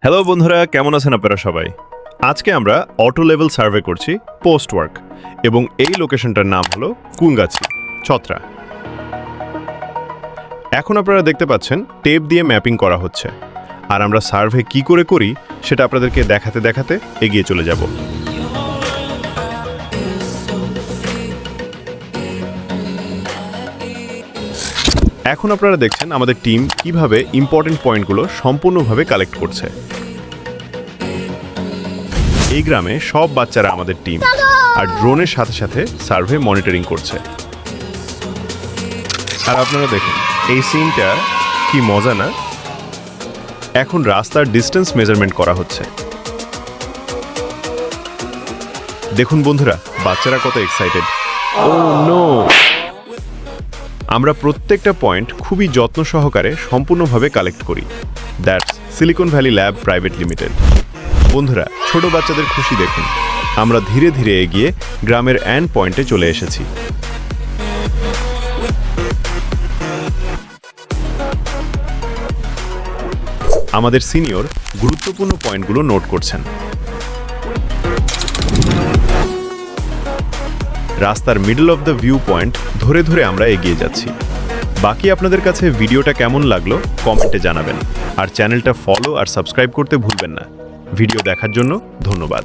Hello বন্ধুরা, কেমন আছেন আপনারা সবাই? আজকে আমরা অটো লেভেল সার্ভে করছি পোস্ট ওয়ার্ক এবং এই লোকেশনটার নাম হলো কুঙ্গাছি, ছত্রা। এখন আপনারা দেখতে পাচ্ছেন টেপ দিয়ে ম্যাপিং করা হচ্ছে, আর আমরা সার্ভে কি করে করি সেটা আপনাদেরকে দেখাতে দেখাতে এগিয়ে চলে যাব। এখন আপনারা দেখছেন আমাদের টিম কিভাবে ইম্পর্টেন্ট পয়েন্টগুলো সম্পূর্ণভাবে কালেক্ট করছে। এই গ্রামে সব বাচ্চারা আমাদের টিম, আর ড্রোনের সাথে সাথে সার্ভে মনিটরিং করছে। আর আপনারা দেখুন এই সিনটা কি মজা না? এখন রাস্তার ডিস্টেন্স মেজারমেন্ট করা হচ্ছে। দেখুন বন্ধুরা, বাচ্চারা কত এক্সাইটেড। ও নো! আমরা প্রত্যেকটা পয়েন্ট খুবই যত্ন সহকারে সম্পূর্ণভাবে কালেক্ট করি। That's Silicon Valley Lab Private Limited. বন্ধুরা, ছোট বাচ্চাদের খুশি দেখুন। আমরা ধীরে ধীরে এগিয়ে গ্রামের এন্ড পয়েন্টে চলে এসেছি। আমাদের সিনিয়র গুরুত্বপূর্ণ পয়েন্টগুলো নোট করছেন। রাস্তার middle of the view point ধরে ধরে আমরা এগিয়ে যাচ্ছি। বাকি আপনাদের কাছে ভিডিওটা কেমন লাগলো কমেন্টে জানাবেন, আর চ্যানেলটা ফলো আর সাবস্ক্রাইব করতে ভুলবেন না। ভিডিও দেখার জন্য ধন্যবাদ।